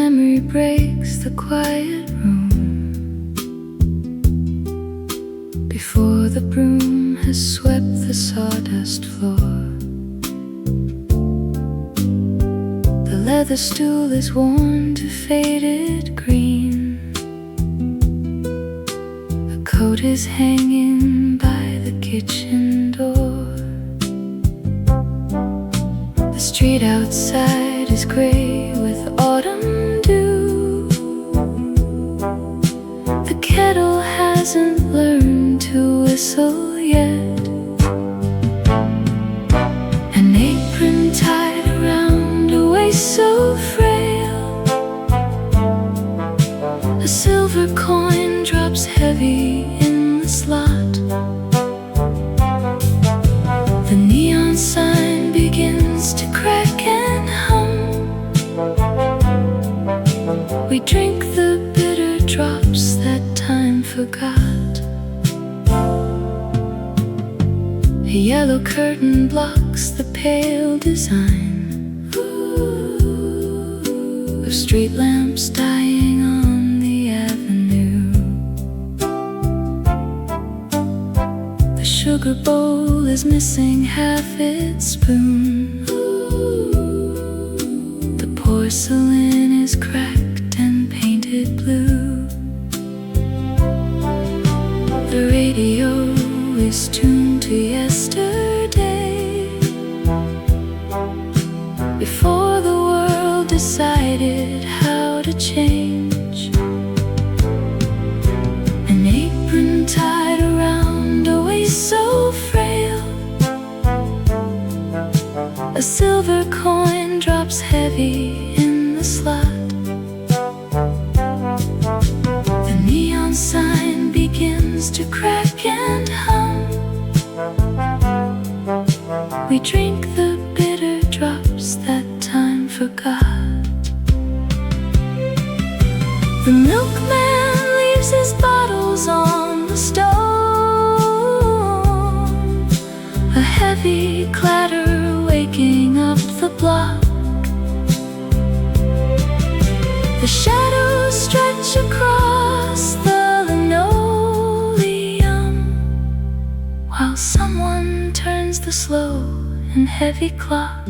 memory breaks the quiet room before the broom has swept the sawdust floor. The leather stool is worn to faded green. A coat is hanging by the kitchen door. The street outside is gray with autumn dew. The kettle hasn't learned to whistle yet. An apron tied around a waist so frail. A silver coin drops heavy in the slot. The neon sign begins to crack and hum. We drink the bitter drops that time forgot. A yellow curtain blocks the pale design of street lamps dying on the avenue. The sugar bowl is missing half its spoon. The porcelain is cracked and painted blue. The radio is tuned to yesterday, before the world decided how to change. An apron tied around a waist so frail. A silver coin drops heavy in the slot. The neon sign begins to crack and hum. We drink the bitter drops that time forgot. The milkman leaves his bottles on the stone. A heavy clatter waking up the block. The shadows stretch across the linoleum while someone turns the slow and heavy clock.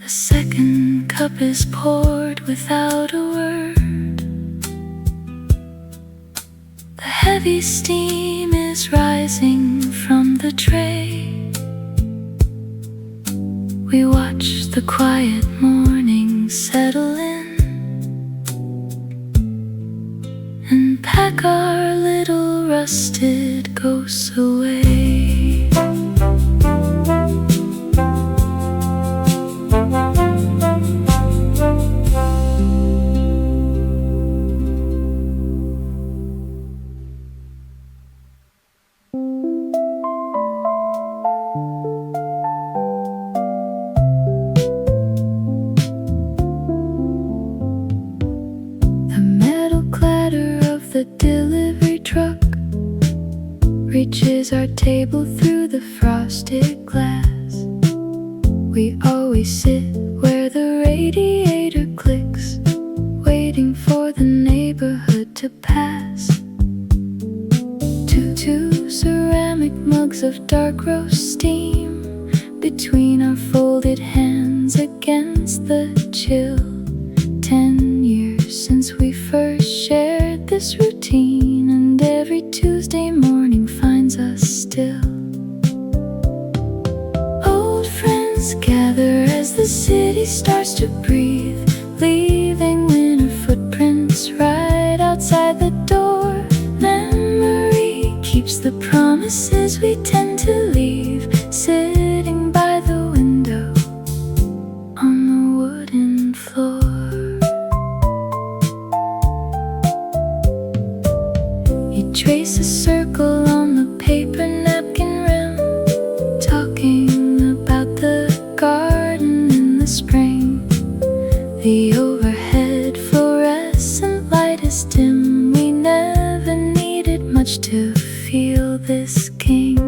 The second cup is poured without a word. The heavy steam is rising from the tray. We watch the quiet morning settle in and pack our little rusted ghosts away. The delivery truck reaches our table through the frosted glass. We always sit where the radiator clicks, waiting for the neighborhood to pass. Two ceramic mugs of dark roast steam between our folded hands against the chill. 10 years since we first shared this routine, and every Tuesday morning finds us still. Old friends gather as the city starts to breathe, leaving winter footprints right outside the door. Memory keeps the promises we tend to leave, sitting by the window on the wooden floor. Trace a circle on the paper napkin rim, talking about the garden in the spring. The overhead fluorescent light is dim. We never needed much to feel this king.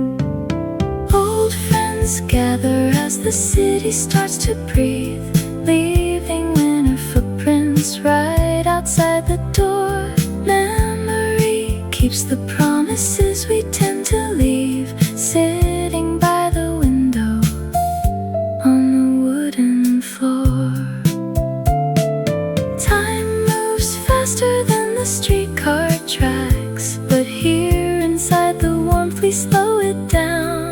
Old friends gather as the city starts to breathe, leave outside the door. Memory keeps the promises we tend to leave, sitting by the window on the wooden floor. Time moves faster than the streetcar tracks, but here inside the warmth we slow it down.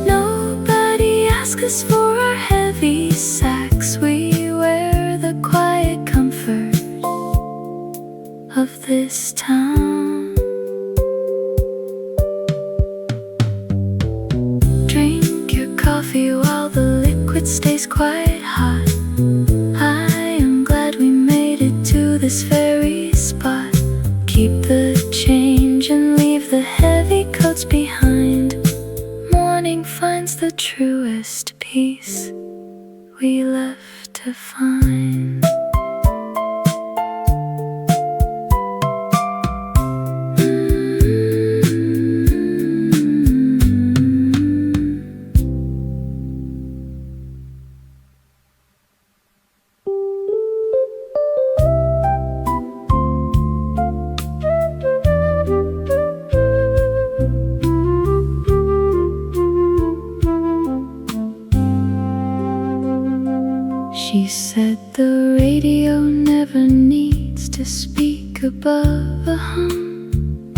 Nobody asks us for our heavy sacks, we wear the quiet comfort of this town. Drink your coffee while the liquid stays quite hot. I am glad we made it to this very spot. Keep the change and leave the heavy coats behind. Morning finds the truest peace we left to find. She said the radio never needs to speak above a hum,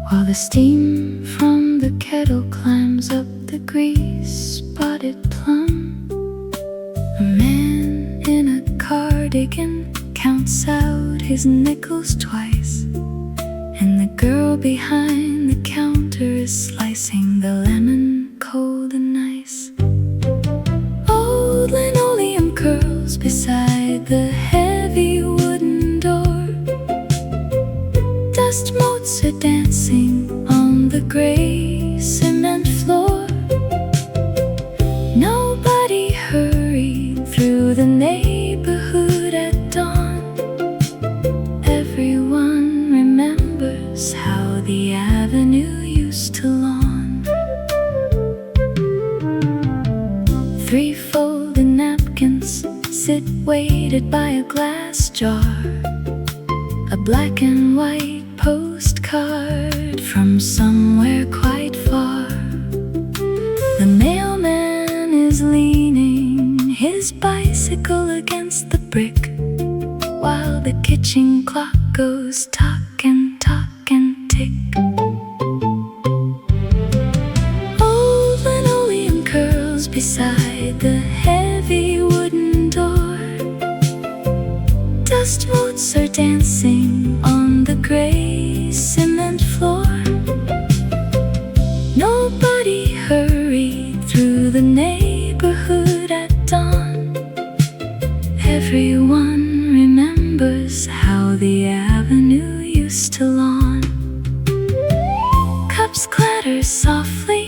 while the steam from the kettle climbs up the grease-spotted plum. A man in a cardigan counts out his nickels twice, and the girl behind the counter is slicing the lemon cold and nice. Old linoleum curls beside the heavy wooden door. Dust motes are dancing on the gray cement floor. Nobody hurried through the neighborhood at dawn. Everyone remembers how the avenue used to lawn. Three folded napkins sit weighted by a glass jar. A black and white postcard from somewhere quite far. The mailman is leaning his bicycle against the brick, while the kitchen clock goes tock and tick. Old linoleum curls beside the heavy wooden door. Dust motes are dancing on the gray cement floor. Nobody hurried through the neighborhood at dawn. Everyone remembers how the avenue used to lawn. Cups clatter softly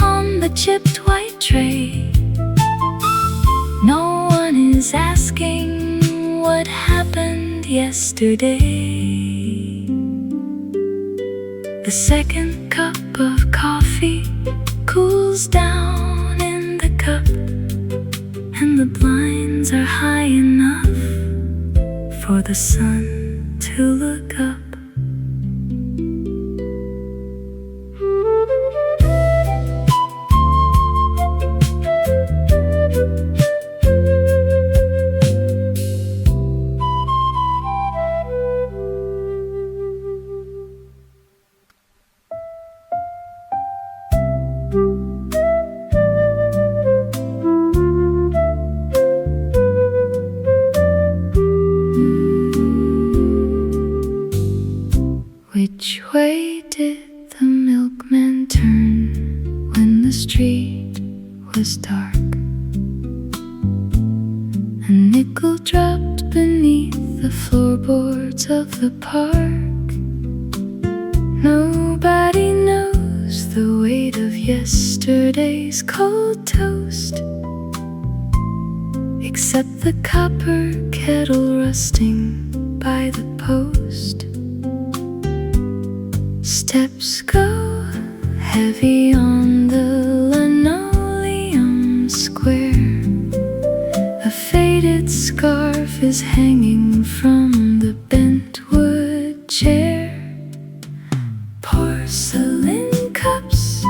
on the chipped white tray. No one is asking what happened yesterday. The second cup of coffee cools down in the cup, and the blinds are high enough for the sun to look up. Which way did the milkman turn when the street was dark? A nickel dropped beneath the floorboards of the park. Nobody knows the weight of yesterday's cold toast, except the copper kettle rusting by the post. Steps go heavy on the linoleum square. A faded scarf is hanging from the bent wood chair. Porcelain cups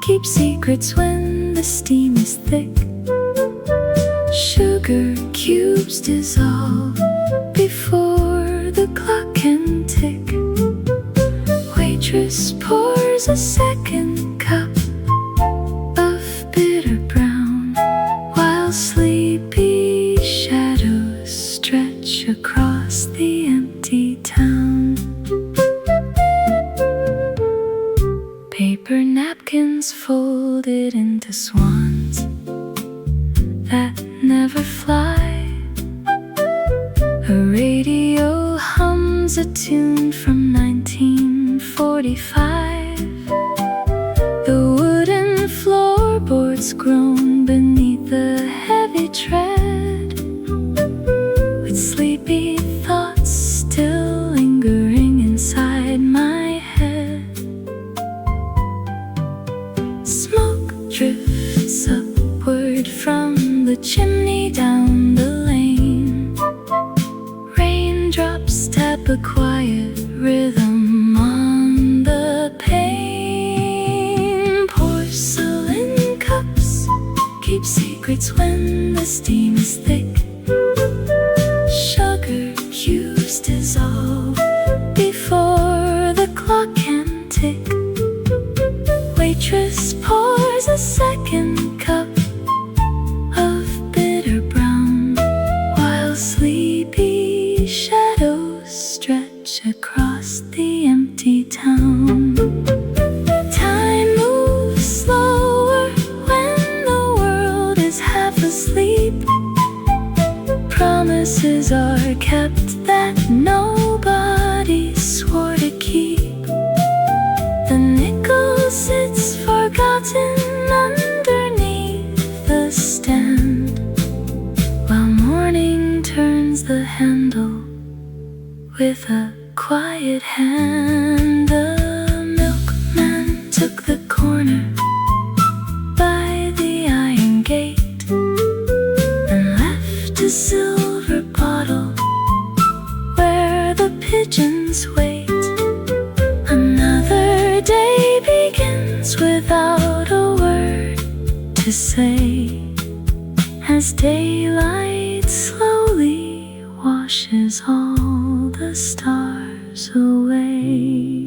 keep secrets when the steam is thick. Sugar cubes dissolve before the clock can tick. Waitress pours a second cup of bitter brown, while sleepy shadows stretch across the empty town. Paper napkins folded into swans that never fly. A radio hums a tune from 1945. The wooden floorboards groan beneath the heavy tread, with sleepy thoughts still lingering inside my head. Smoke drifts upward from the chimney down the lane. Raindrops tap a quiet rhythm on the pane. Porcelain cups keep secrets when the steam is thick. Sugar cubes dissolve before the clock can tick. Waitress pours a second cup of bitter brown, while sleepy shadows stretch across the empty town. Time moves slower when the world is half asleep. Promises are kept that nobody swore to keep. The nickel sits forgotten underneath the stand, while morning turns the handle with a quiet hand. The milkman took the corner by the iron gate and left a silver bottle where the pigeons wait. Another day begins without a word to say, as daylight slowly washes all the stars away.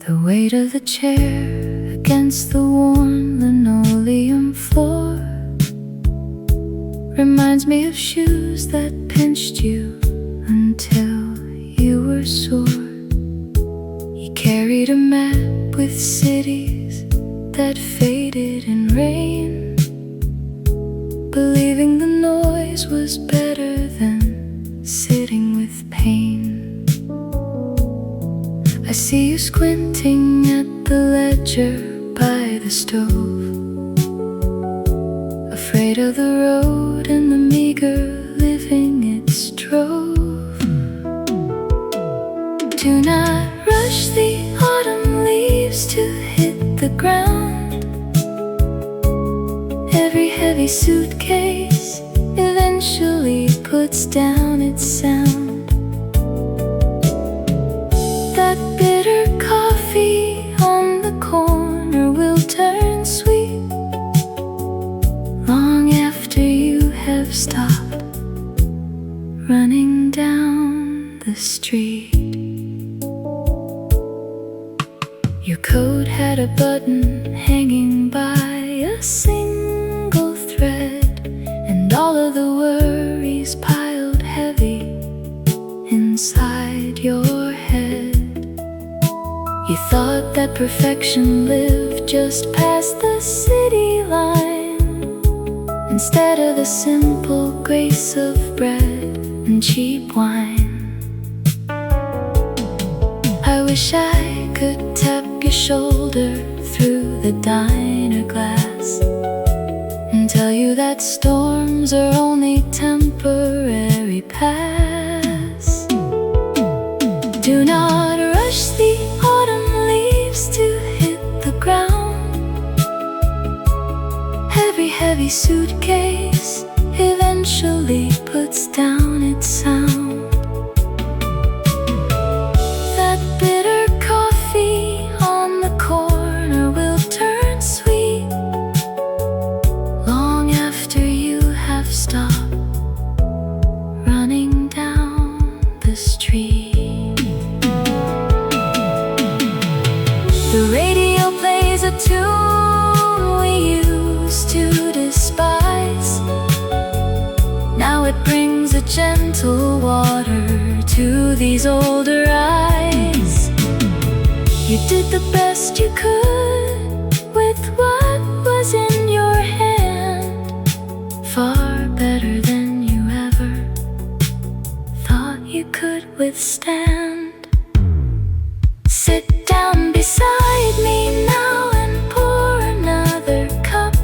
The weight of the chair against the warm linoleum floor reminds me of shoes that pinched you until you were sore. You carried a map with cities that faded in rain, believing the noise was better than sitting with pain. I see you squinting at the ledger by the stove, afraid of the road and the meager living its drove. Do not rush the autumn leaves to hit the ground. Every heavy suitcase eventually puts down its sound. That bitter coffee on the corner will turn sweet long after you have stopped running down the street. Your coat had a button hanging by a single thread, and all of the worries piled heavy inside your head. You thought that perfection lived just past the city line, instead of the simple grace of bread and cheap wine. I wish I could tap your shoulder through the diner glass and tell you that storms are only temporary pass. Do not rush the autumn leaves to hit the ground. Every heavy suitcase eventually puts down its sound. That bitter coffee on the corner will turn sweet long after you have stopped running down the street. The radio plays a tune we used to despise. Now it brings a gentle water to these older eyes. You did the best you could with what was in your hand, far better than you ever thought you could withstand. Sit down beside me now and pour another cup.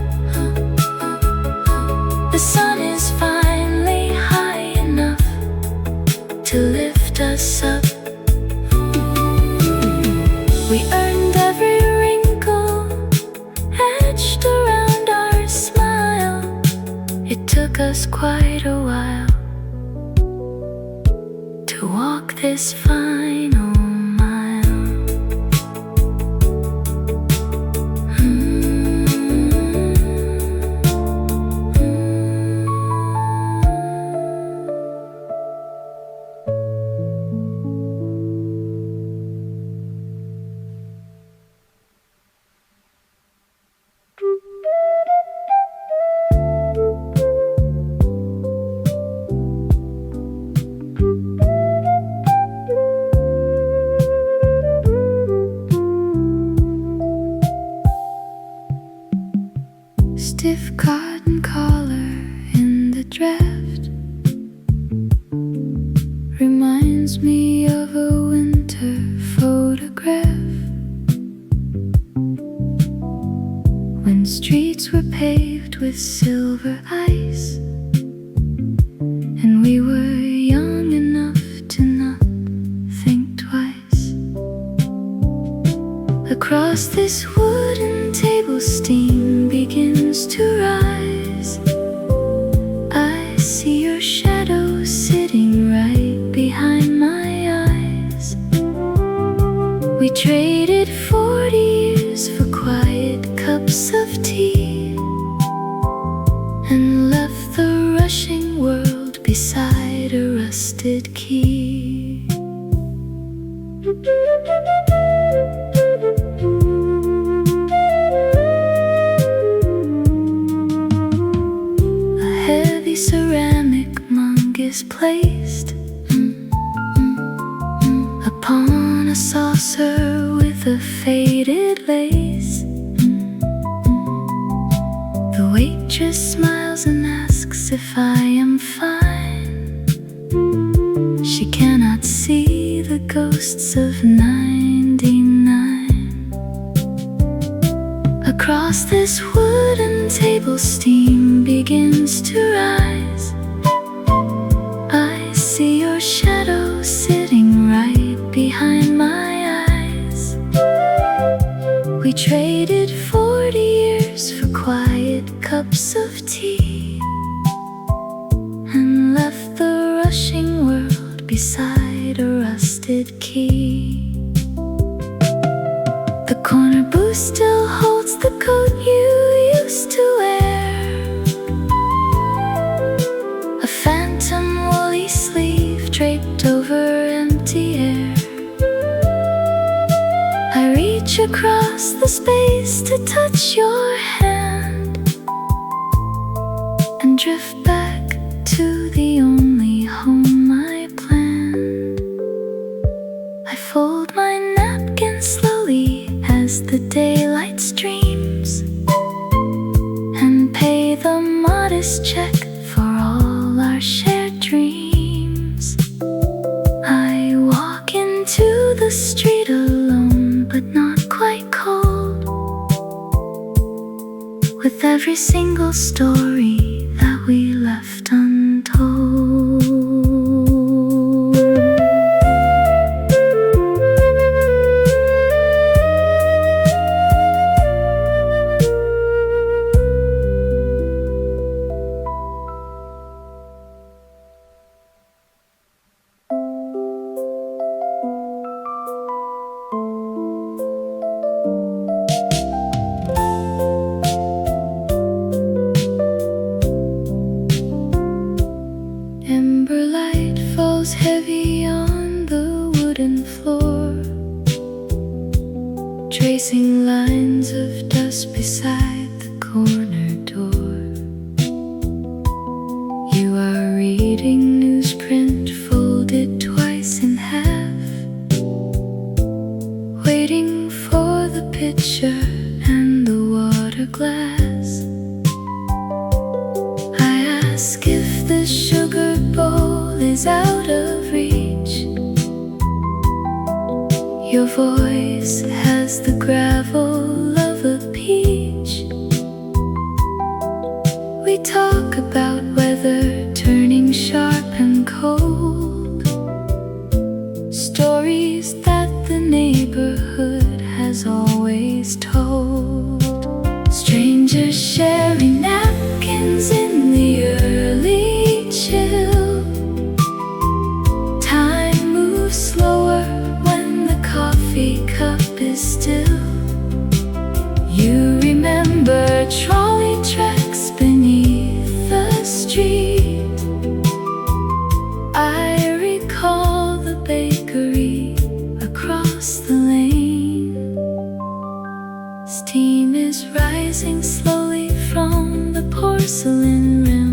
The sun is finally high enough to lift us up. We earned every wrinkle etched around our smile. It took us quite a while to walk this final mile. Stiff cotton collar in the draft reminds me of a winter photograph, when streets were paved with silver ice and we were young enough to not think twice. Across this wooden table steam begins to rise. I see your shadow sitting right behind my eyes. We traded 40 years for quiet cups of tea and left the rushing world beside a rusted key. Ceramic mug is placed upon a saucer with a faded lace. The waitress smiles and asks if I am fine. She cannot see the ghosts of 99. Across this wooden table steam begins to rise. I see your shadow sitting right behind my eyes. We traded 40 years for quiet cups of tea and left the rushing world beside a rusted key. The corner booth still holds the coat you used to wear, a phantom woolly sleeve draped over empty air. I reach across the space to touch your hand and drift back to the only home I planned. I fold my napkin slowly as the daylight streams and pay the modest wellness check for all our shared dreams. I walk into the street alone, but not quite cold, with every single story that we left untold. Ember light falls heavy on the wooden floor, tracing lines of dust beside the corner door. You are reading newsprint folded twice in half, waiting for the picture and the water glass. I ask if the sugar bowl is out of reach. Your voice has the gravel of a peach. We talk about weather turning sharp and cold, stories that the neighborhood has always told. Strangers sharing napkins in the early chill. Time moves slower when the coffee cup is still. You remember trolley tracks beneath the street. I recall the bakery across the lane. Steam is rising slowly from the porcelain rim.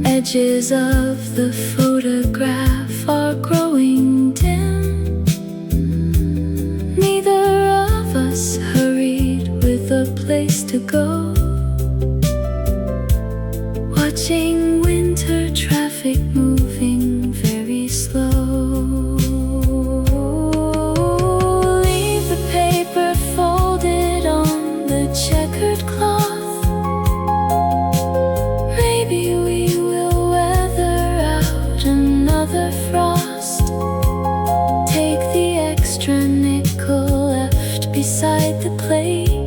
Edges of the photograph are growing dim. Neither of us hurried with a place to go, watching winter traffic moving very slow. Leave the paper folded on the checkered cloth. Maybe we will weather out another frost. Take the extra nickel left beside the plate.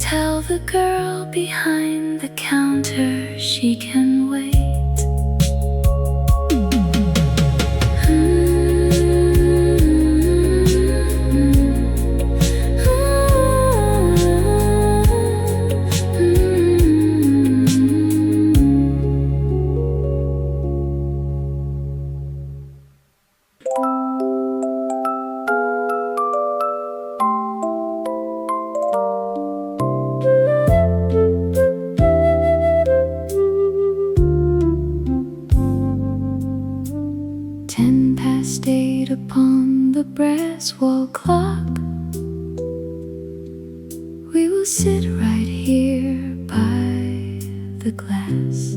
Tell the girl behind the counter she can wait. Stayed upon the brass wall clock. We will sit right here by the glass,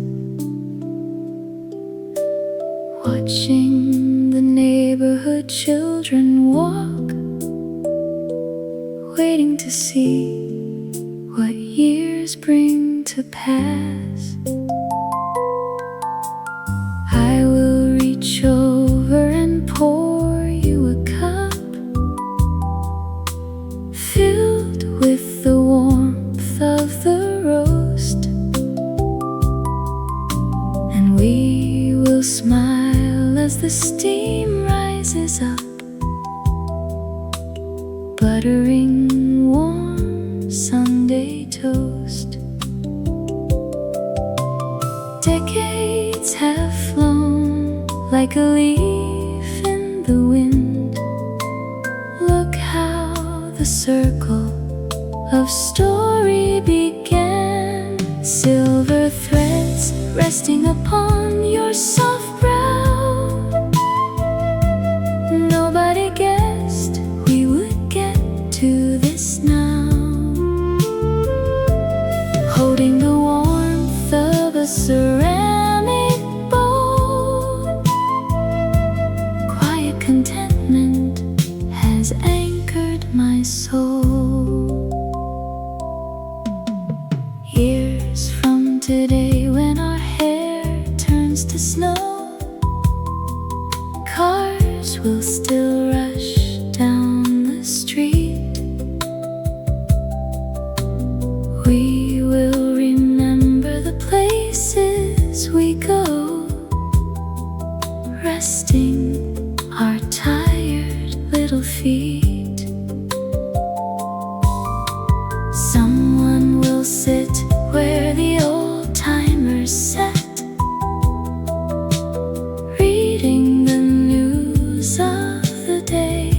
watching the neighborhood children walk, waiting to see what years bring to pass. I will reach over and pour you a cup filled with the warmth of the roast, and we will smile as the steam rises up, buttering warm Sunday toast. Decades have flown like a leaf in the wind. Look how the circle of story began. Silver threads resting upon your soft brow. Nobody guessed we would get to this now. my soul. Years from today, when our hair turns to snow, cars will still rush down the street. We will remember the places we go, resting our tired little feet. Someone will sit where the old-timers sat, reading the news of the day,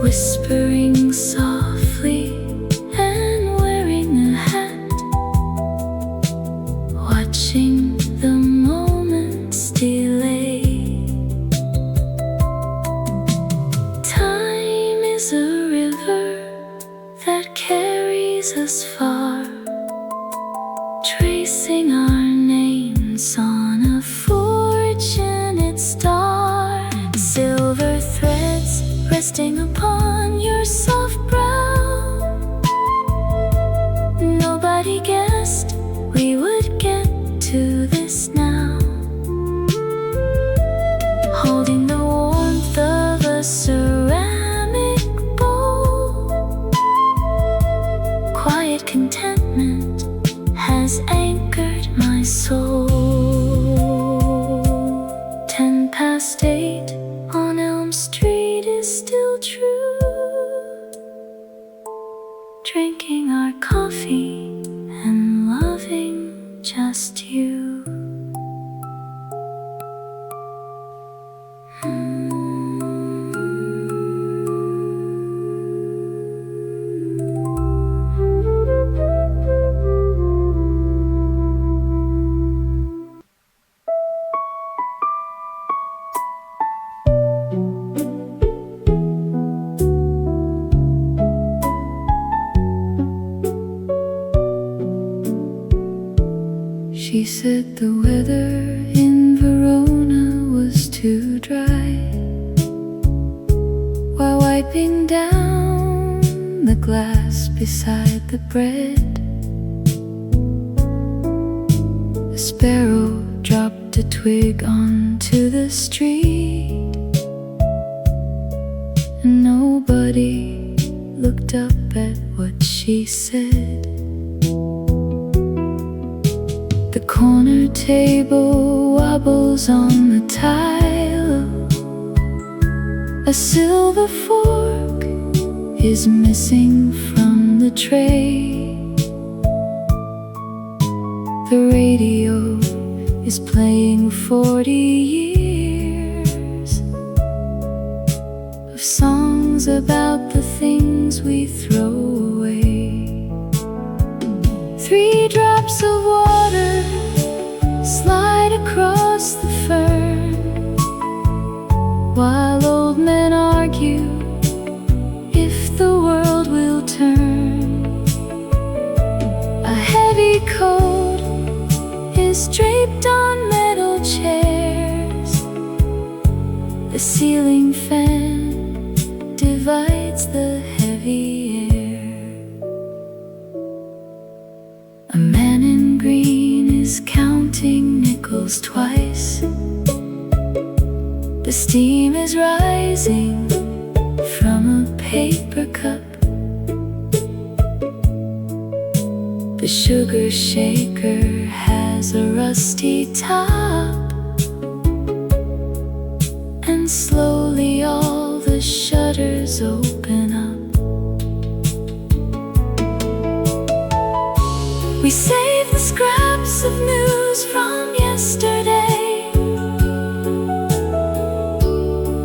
whispering softly and wearing a hat, watching the moments delay. Time is a river that carries us far, tracing our names on a fortunate star. Silver threads resting upon your soft brow. Nobody guessed we would get to this now. Holding the warmth of a ceramic bowl, quiet contentment has anchored my soul. 8 on Elm Street is still true, drinking our coffee and loving just you. She said the weather in Verona was too dry, while wiping down the glass beside the bread. A sparrow dropped a twig onto the street, and nobody looked up at what she said. The corner table wobbles on the tile. A silver fork is missing from the tray. The radio is playing 40 years of songs about the things we throw away. 3 drops of water slide across the fern, while old men argue if the world will turn. A heavy coat is draped on metal chairs. The ceiling fan divides the heavy air. A man in green is counting nickels twice. The steam is rising from a paper cup. The sugar shaker has a rusty top, and slowly all the shutters open up. We save the scraps of news from yesterday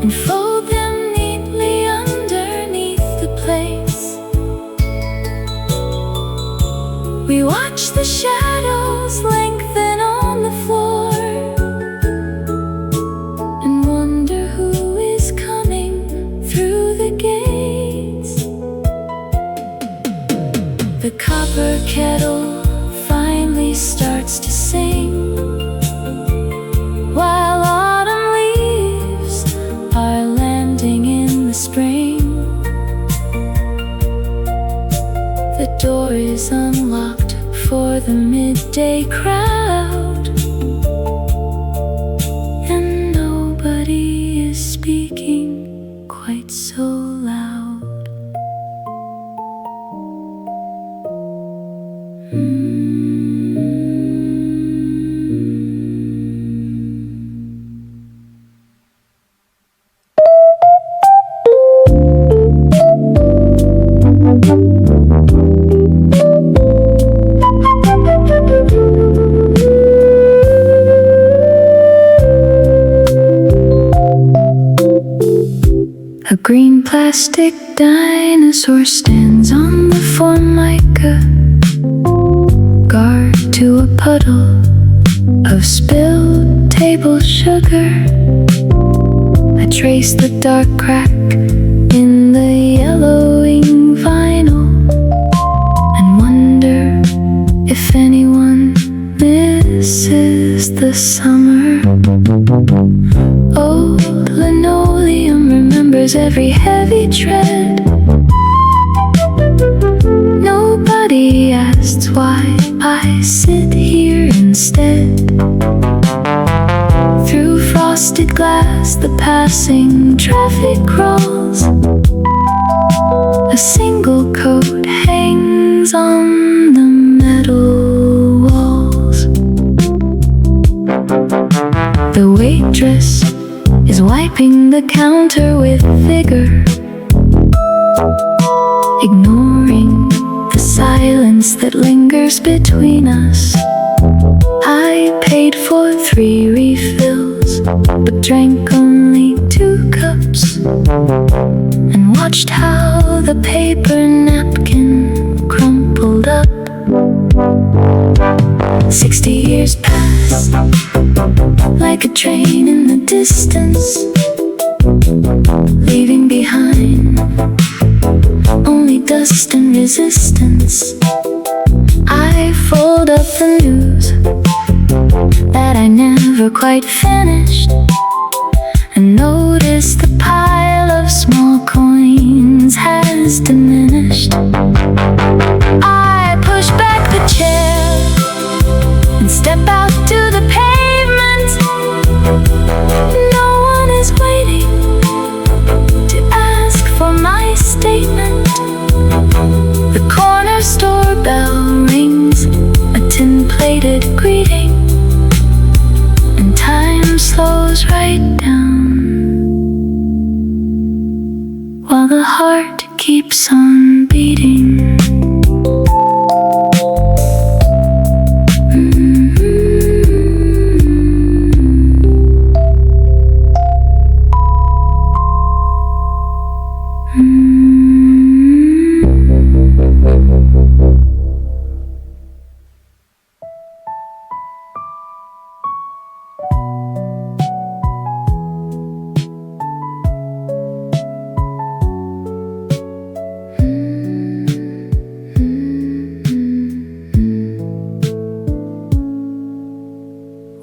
and fold them neatly underneath the plates. We watch the shadows lengthen on the floor and wonder who is coming through the gates. The copper kettle finally starts to sing, while autumn leaves are landing in spring. The door is unlocked for the midday crowd, and nobody is speaking quite so loud. A green plastic dinosaur stands on the formica, guard to a puddle of spilled table sugar. I trace the dark crack in the yellowing vinyl and wonder if anyone misses the summer. Oh, linoleum remembers every heavy tread. Nobody asks why I sit here instead. Through frosted glass the passing traffic crawls. A single coat hangs on the metal walls. The waitress is wiping the counter with vigor, ignoring the silence that lingers between us. I paid for 3 refills, but drank only 2 cups, and watched how the paper napkin crumpled up. 60 years pass, like a train in the distance, leaving behind only dust and resistance. I fold up the news that I never quite finished, and notice the pile of small coins has diminished. I push back the chair and step out to the pavement. No one is waiting to ask for my statement. The corner store bell rings, a tin-plated greeting, and time slows right down, while the heart keeps on beating.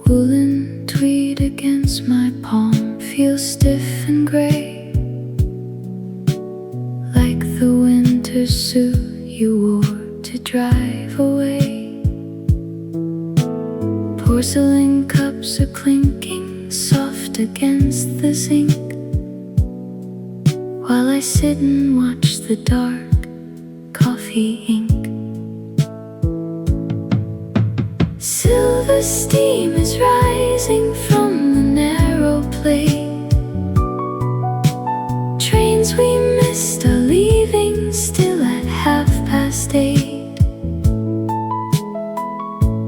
Woolen tweed against my palm feels stiff and gray, like the winter suit you wore to drive away. Porcelain cups are clinking soft against the zinc, while I sit and watch the dark coffee ink. Silver steam is rising from the narrow plate. Trains we missed are leaving still at 8:30.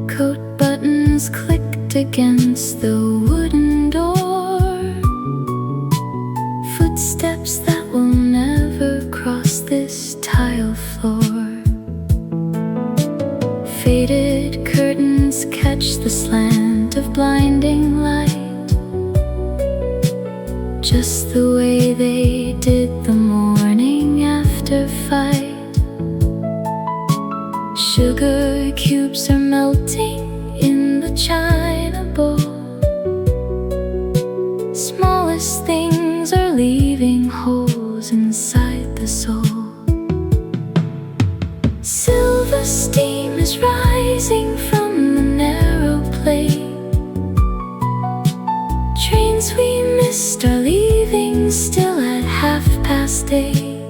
Coat buttons clicked against the wooden door. Footsteps that will never cross this tile floor. Faded curtains catch the slant of blinding light, just the way they did the morning after fight. Sugar cubes are melting in the china bowl. Smallest things are leaving holes day.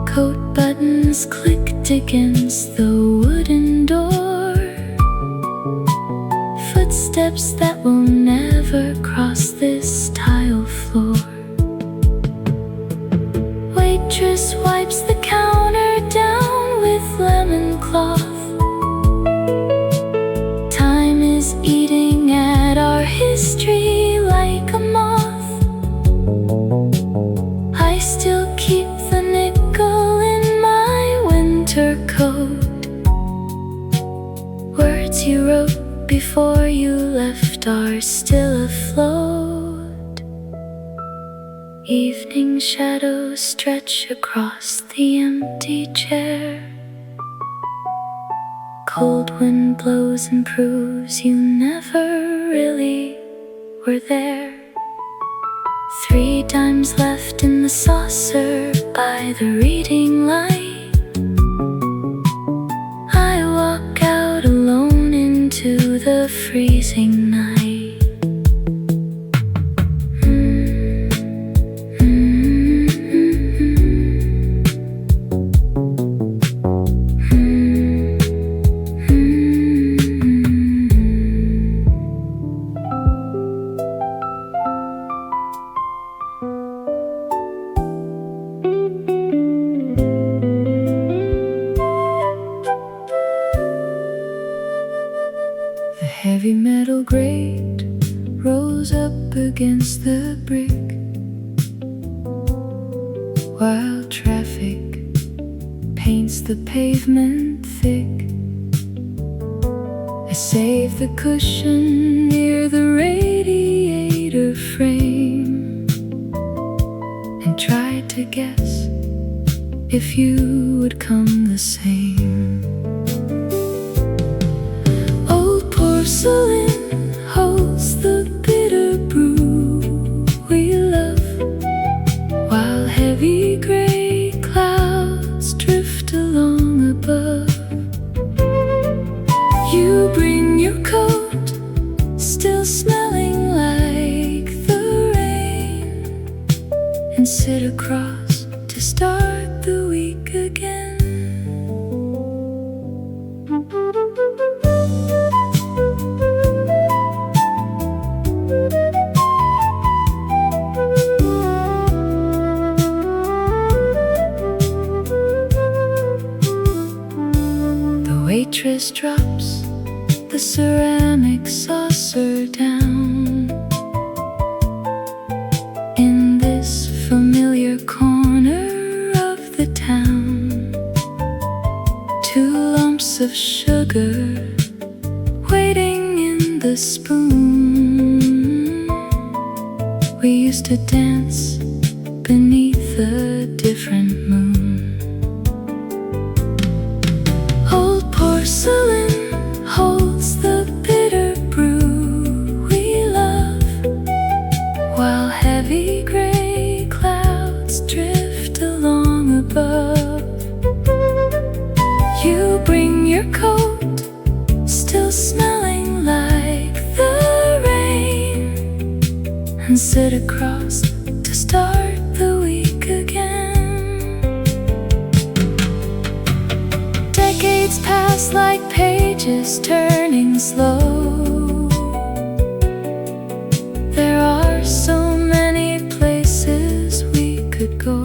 Coat buttons clicked against the wooden door. Footsteps that will never cross this tile floor. Waitress wipes the counter down with lemon cloth. Time is eating at our history like a moth. I still keep the nickel in my winter coat. Words you wrote before you left are still afloat. Evening shadows stretch across the empty chair. Cold wind blows and proves you never really were there. 3 dimes left in the saucer by the reading light. I walk out alone into the freezing night. Heavy metal grate rose up against the brick, while traffic paints the pavement thick. I save the cushion near the radiator frame and try to guess if you would come the same. Porcelain holds the bitter brew we love, while heavy gray clouds drift along above. You bring your coat, still smelling like the rain, and sit across to start the week again. Waitress drops the ceramic saucer down. In this familiar corner of the town, 2 lumps of sugar waiting in the spoon. We used to dance beneath a different moon. Porcelain holds the bitter brew we love, while heavy gray clouds drift along above. You bring your coat, still smelling like the rain, and sit across to start the week again. Decades pass like pages turning slow. There are so many places we could go,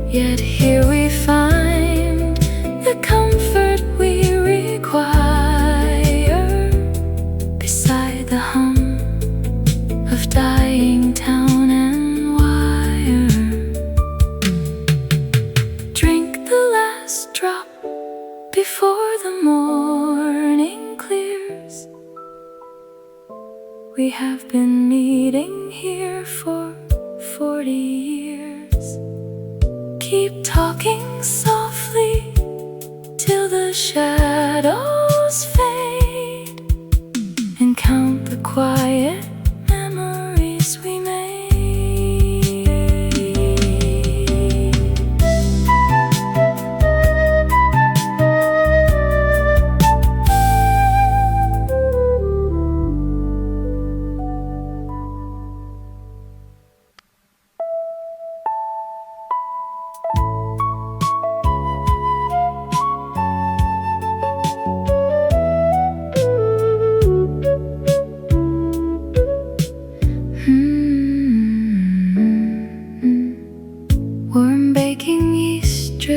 yet here we find the comfort we require beside the hum of dying town and wire. Drink the last drop before the morning clears. We have been meeting here for 40 years. Keep talking softly till the shadows fade, and count the quiet memories we made.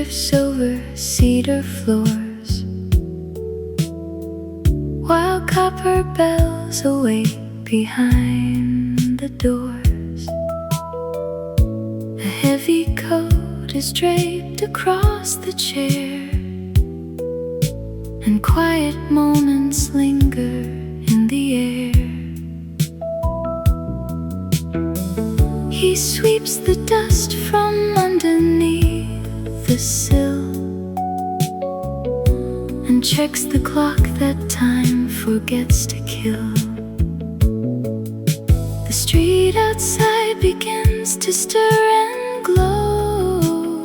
drifts over cedar floors, while copper bells await behind the doors. A heavy coat is draped across the chair, and quiet moments linger in the air. He sweeps the dust from underneath the sill and checks the clock that time forgets to kill. The street outside begins to stir and glow,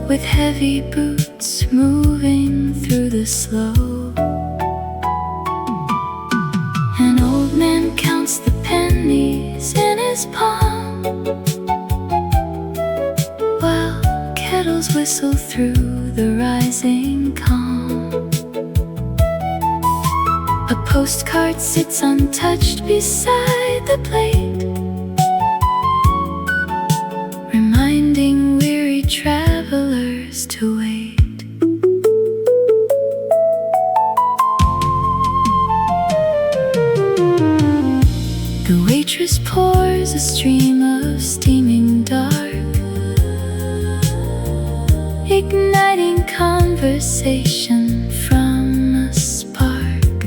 with heavy boots moving through the slow. An old man counts the pennies in his palm, while kettles whistle through the rising calm. A postcard sits untouched beside the plate, reminding weary travelers to wait. The waitress pours a stream of steaming dark, igniting conversation from a spark.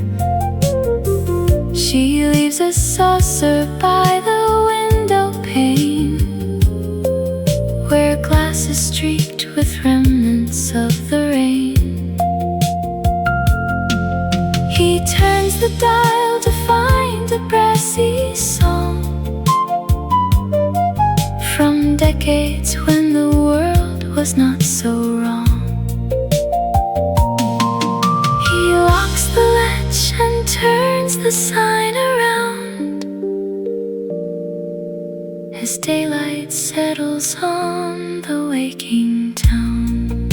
She leaves a saucer by the window pane, where glass is streaked with remnants of the rain. He turns the dial to find a brassy song from decades when the world was not so wrong. He locks the latch and turns the sign around as daylight settles on the waking town.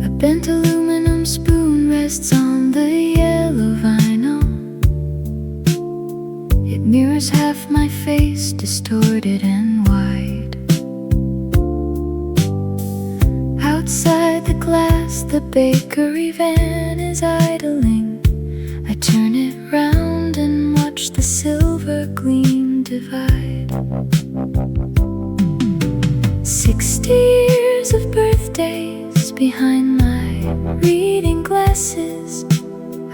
A bent aluminum spoon rests on the yellow vinyl. It mirrors half my face, distorted and wide. Outside the glass, the bakery van is idling. I turn it round and watch the silver gleam divide. 60 years of birthdays behind my reading glasses.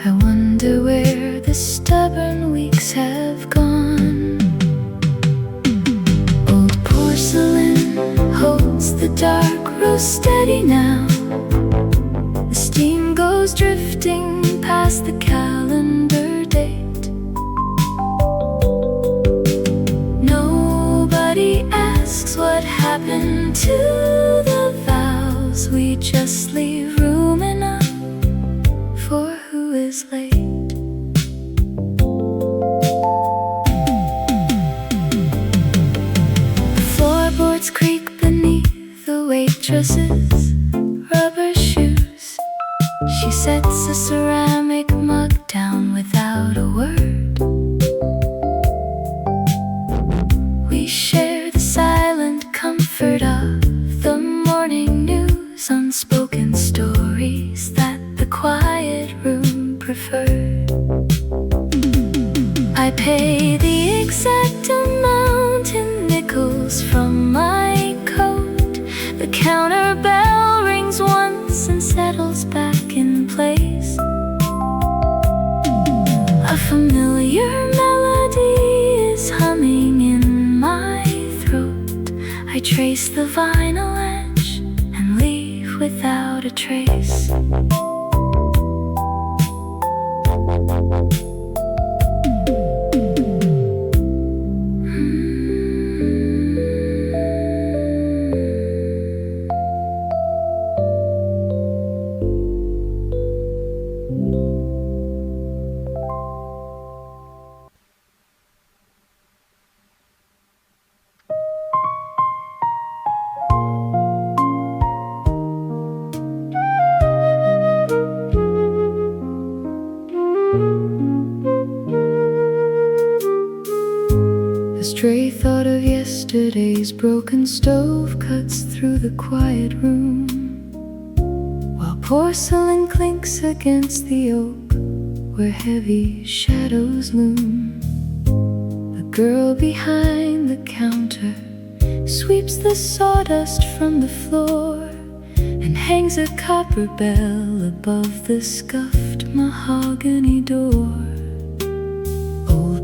I wonder where the stubborn weeks have gone. Old porcelain holds the dark rose steady now. The steam goes drifting past the calendar date. Nobody asks what happened to the vows. We just leave room enough for who is late. The floorboards creak beneath the waitress's rubber shoes. She sets a ceramic mug down without a word. We share the silent comfort of the morning news, unspoken stories that the quiet room preferred. I pay the exact amount in nickels from my coat. The counter bell rings once and settles back in place. A familiar melody is humming in my throat. I trace the vinyl edge and leave without a trace. stray thought of yesterday's broken stove cuts through the quiet room, while porcelain clinks against the oak where heavy shadows loom. The girl behind the counter sweeps the sawdust from the floor and hangs a copper bell above the scuffed mahogany door.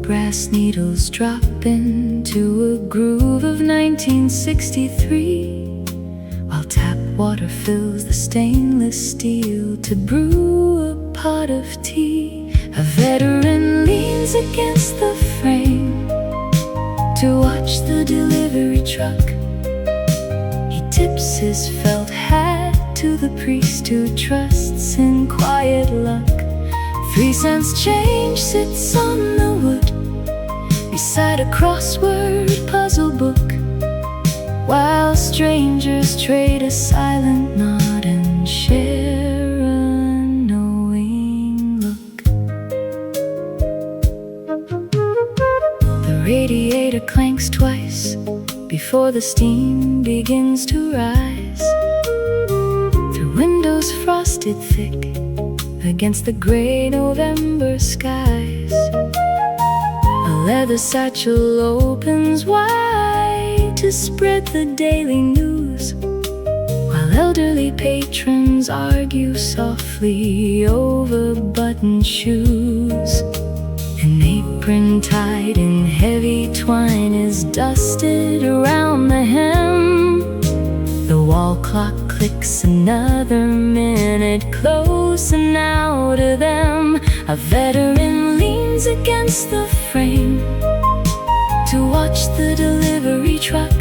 Brass needles drop into a groove of 1963, while tap water fills the stainless steel to brew a pot of tea. A veteran leans against the frame to watch the delivery truck. He tips his felt hat to the priest who trusts in quiet luck. 3 cents change sits on the wood beside a crossword puzzle book, while strangers trade a silent nod and share a knowing look. The radiator clanks twice before the steam begins to rise through windows frosted thick against the gray November skies. A leather satchel opens wide to spread the daily news, while elderly patrons argue softly over buttoned shoes. An apron tied in heavy twine is dusted around the hem. The wall clock clicks another minute closer now to them. A veteran leans against the frame to watch the delivery truck.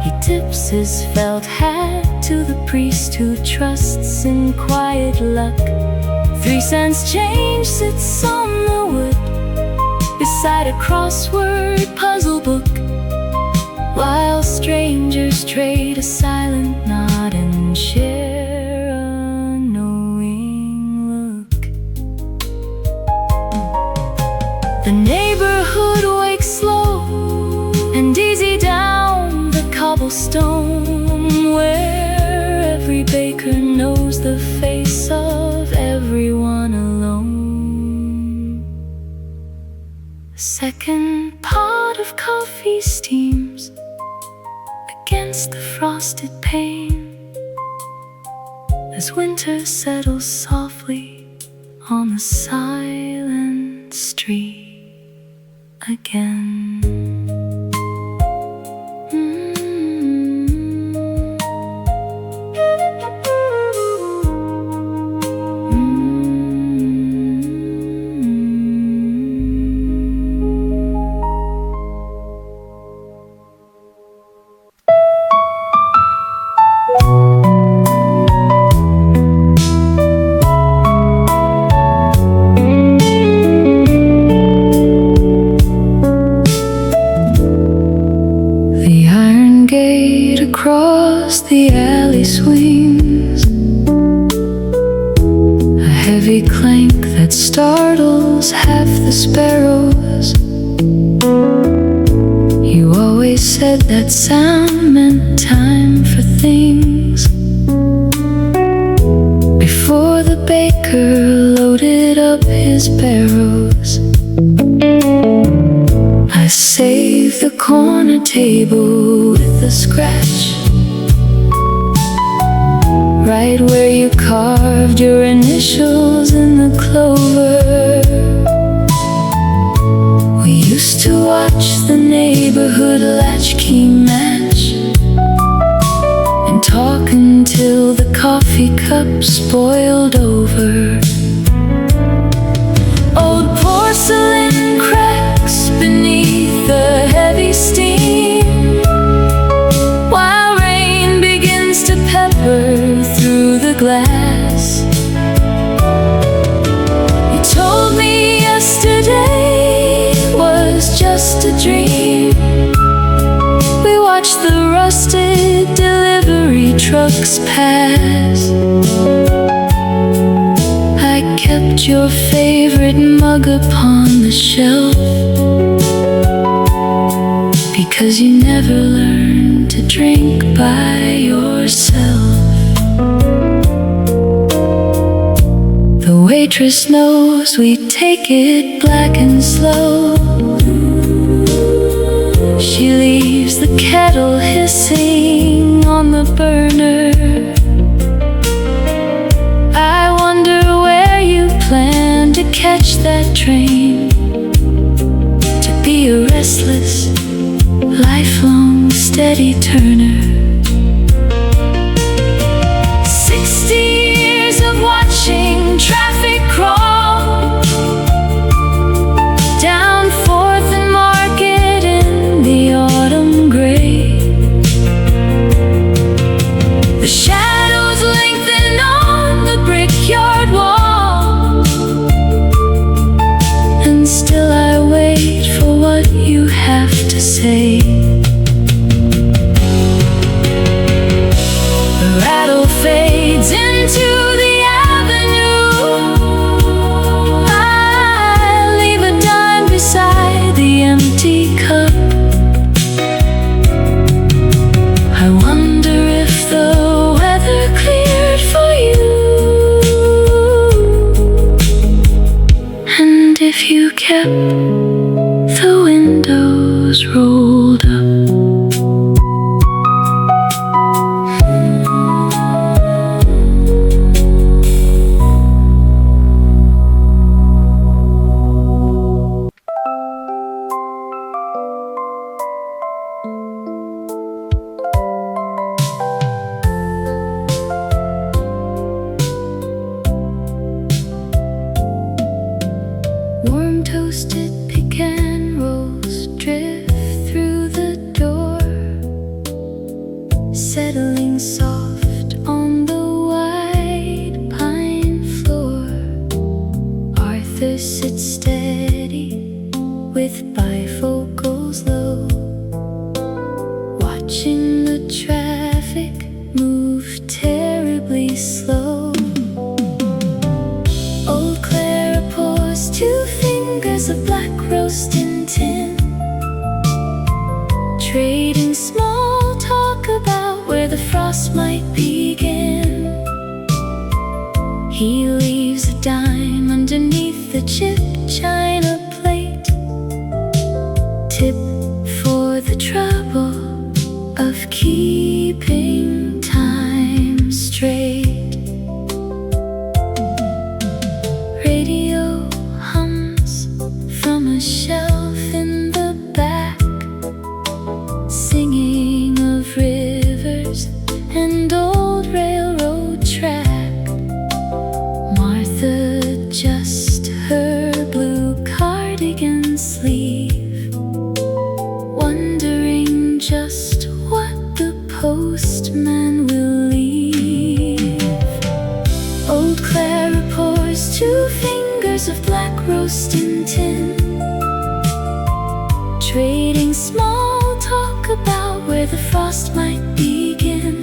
He tips his felt hat to the priest who trusts in quiet luck. 3 cents change sits on the wood beside a crossword puzzle book, while strangers trade a silent nod and share a knowing look. The neighborhood wakes slow and easy down the cobblestone, where every baker knows the face of everyone alone. A second pot of coffee steams against the frosted pane as winter settles softly on the silent street again. Across the alley swings a heavy clank that startles half the sparrows. You always said that sound meant time for things. Before the baker loaded up his barrows, I saved the corner table with a scratch, right where you carved your initials in the clover. We used to watch the neighborhood latchkey match and talk until the coffee cup spoiled over. Old porcelain cracks beneath the heavy steam, while rain begins to pepper through the glass. You told me yesterday was just a dream. We watched the rusted delivery trucks pass. I kept your favorite mug upon the shelf, because you never learned to drink by yourself. The waitress knows we take it black and slow. She leaves the kettle hissing on the burner. I wonder where you plan to catch that train, to be a restless, lifelong steady turner. 60 years of watching traffic crawl down 4th and Market in the autumn gray. The shadows lengthen on the brickyard wall, and still I wait for what you have to say. The rattle fades into the avenue. I leave a dime beside the empty cup. I wonder if the weather cleared for you, and if you kept the windows rolled up. Warm toasted pecan rolls drift through the door, settling soft on the white pine floor. Arthur sits steady with bifocals low, watching the traffic move terribly slow. Old Clara pours 2 fingers of black roast in tin, trading small talk about where the frost might begin. He leaves a dime underneath the chip china plate, tip for the trouble of keeping time straight. Radio hums from a shelf in the back, singing of rivers and old railroad track. Martha adjusts her blue cardigan sleeve, wondering just what the postman will leave. Old Clara pours 2 fingers of black roast in tin, trading small talk about where the frost might begin.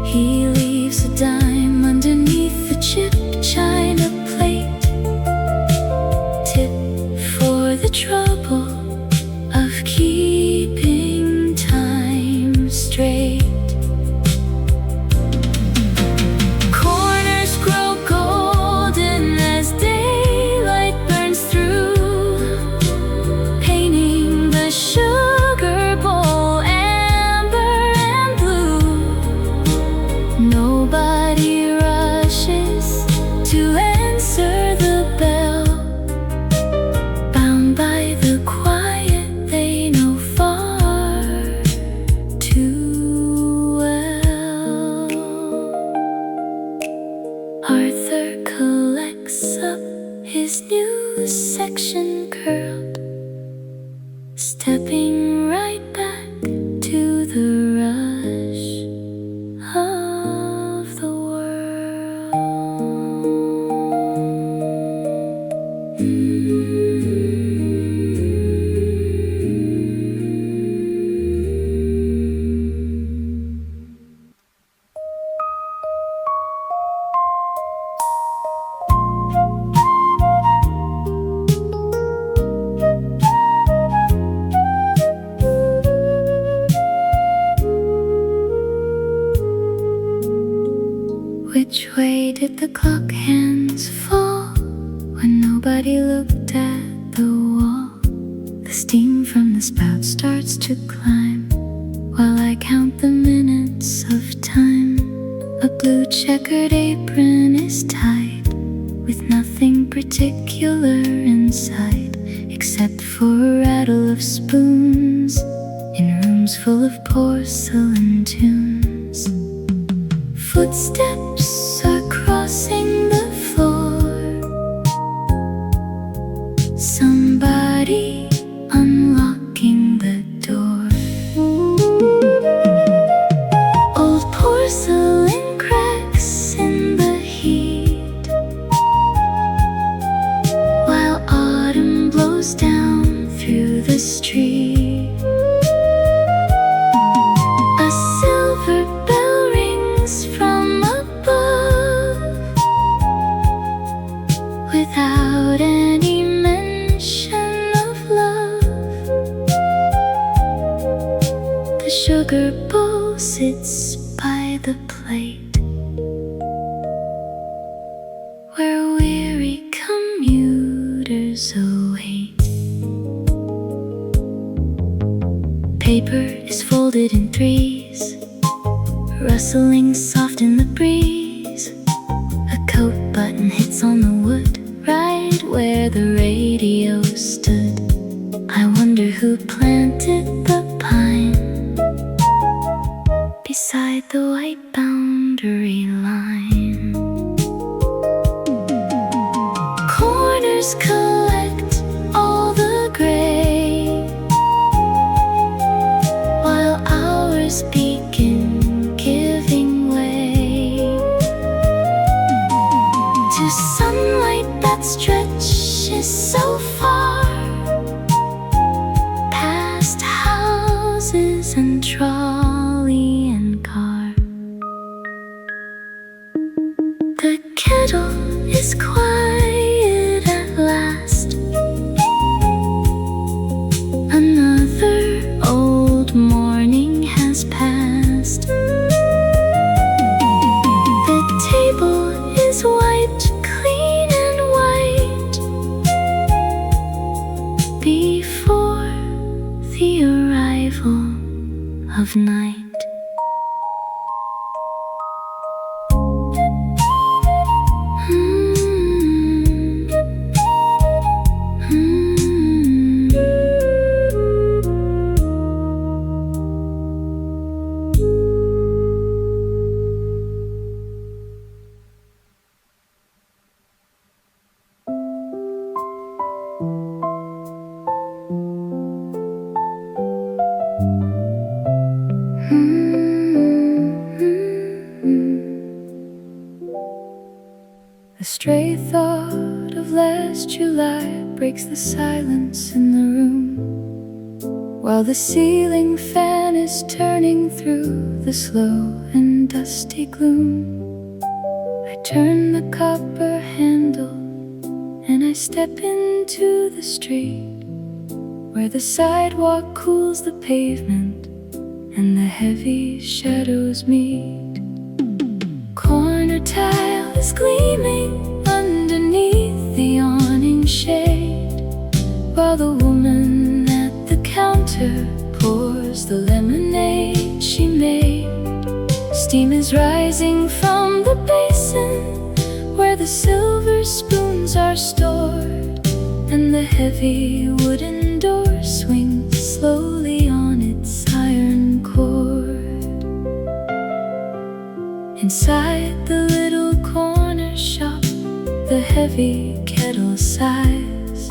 He leaves a dime underneath the chip china plate, tip for the trouble of keeping time straight. Corners grow golden as daylight burns through, painting the sugar bowl amber and blue. Nobody rushes to answer the bell, bound by the quiet they know far too well. Arthur collects up his news section curled, stepping right back to the rush of the world. did the clock hands fall when nobody looked at the wall? The steam from the spout starts to climb while I count the minutes of time. A blue checkered apron is tied with nothing particular inside except for a rattle of spoons in rooms full of porcelain tunes. Footsteps are crossing the floor. Somebody unlocking the door. Old porcelain cracks in the heat while autumn blows down through the street. A silver bell rings from above without any mention of love. The sugar bowl sits by the plate where weary commuters await. Paper is folded in threes, rustling soft in the breeze. A coat button hits on the wood right where the radio stood. I wonder who planted the pine beside the white boundary line. Corners collect all the gray while hours begin giving way to sunlight that stretches so far past houses and trolley and car. The kettle is quiet at last. Another old morning has passed. The table is wiped clean and white before the arrival of night. A stray thought of last July breaks the silence in the room while the ceiling fan is turning through the slow and dusty gloom. I turn the copper handle and I step into the street where the sidewalk cools the pavement and the heavy shadows meet. Corner tile is gleaming underneath the awning shade while the woman at the counter pours the lemonade she made. Steam is rising from the basin where the silver spoons are stored and the heavy wooden door swings slowly on its iron cord. Inside the little corner shop, the heavy kettle sighs,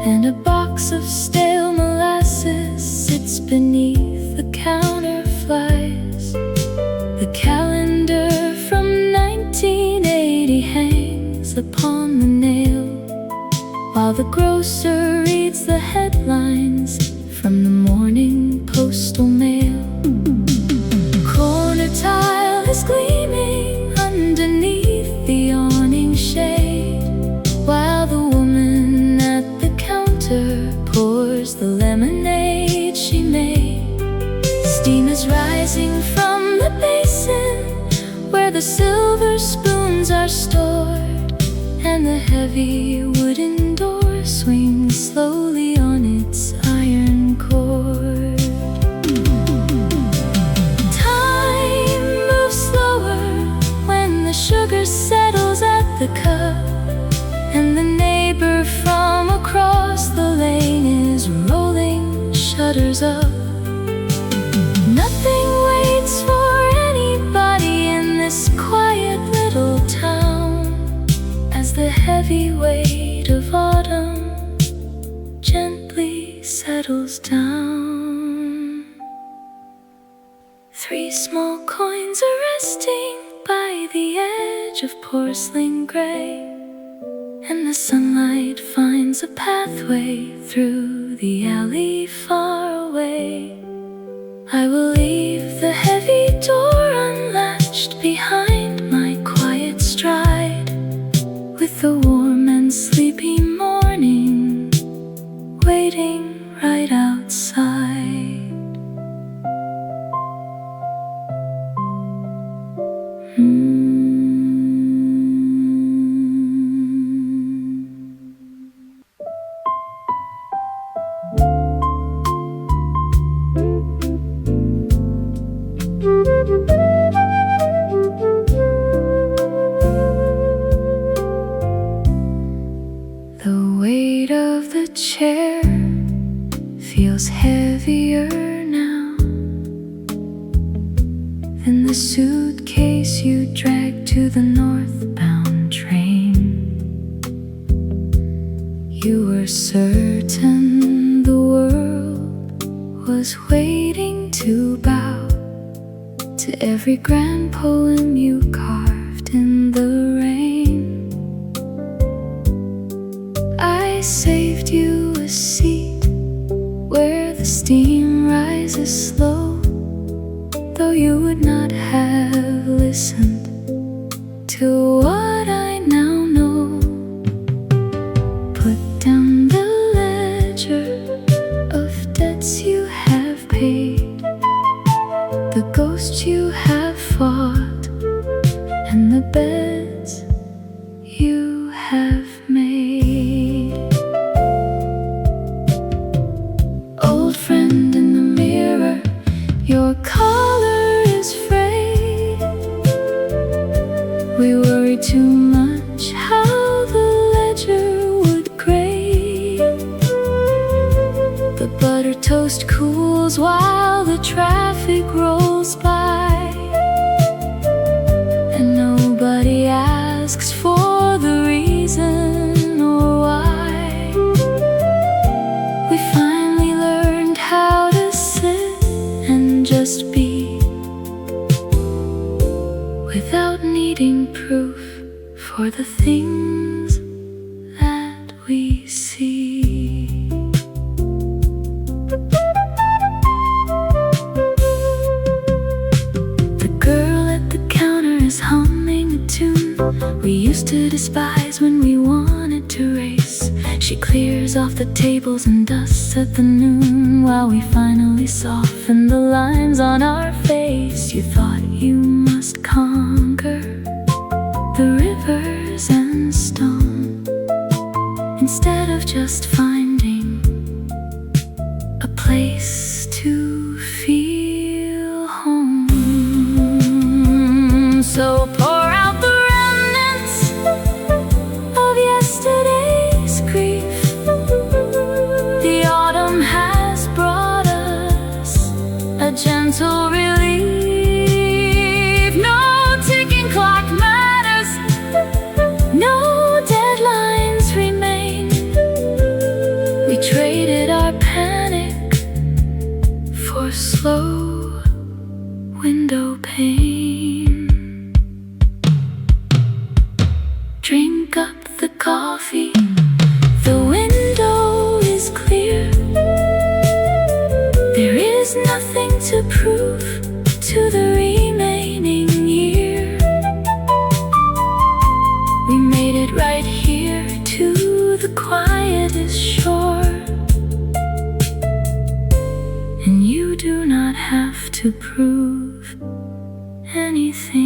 and a box of stale molasses sits beneath the counter flies. The calendar from 1980 hangs upon the nail, while the grocer reads the headlines from the morning postal mail. Corner tile is gleaming underneath the awning shade while the woman at the counter pours the lemonade she made. Steam is rising from the basin where the silver spoons are are stored, and the heavy wooden door swings slowly on its iron cord. Time moves slower when the sugar settles at the cup, and the neighbor from across the lane is rolling shutters up. Nothing waits for anybody in this quiet little town, as the heavy weight of autumn gently settles down. 3 small coins are resting by the edge of porcelain gray, and the sunlight finds a pathway through the alley far away. I will leave the heavy door unlatched behind my quiet stride, with the warm and sleepy morning waiting right outside. The weight of the chair feels heavier now than the suitcase you dragged to the northbound train. You were certain the world was waiting to bow to every grand poem you carved in the rain. I saved you a seat where the steam rises slow, though you would not have listened to what I now know. Put down the ledger of debts you have paid, the ghosts you have fought, and the beds you have made. Old friend in the mirror, your collar is frayed. We worried too much how the ledger would grade. The butter toast cools while the traffic rolls by, and nobody asks for the reason or why. We finally learned how to sit and just be, without needing proof for the things that we see. The girl at the counter is humming a tune we used to despise when we wanted to race. She clears off the tables and dusts at the noon, while we finally soften the lines on our face. You thought you must conquer the rivers and stone, instead of just finding a place to feel home. So pour out the remnants of yesterday's grief. The autumn has brought us a gentle relief. No ticking clock matters, no deadlines remain. We traded our panic for slow window pane. Drink up the coffee, the window is clear. There is nothing to prove to the remaining year. We made it right here to the quietest shore, and you do not have to prove anything.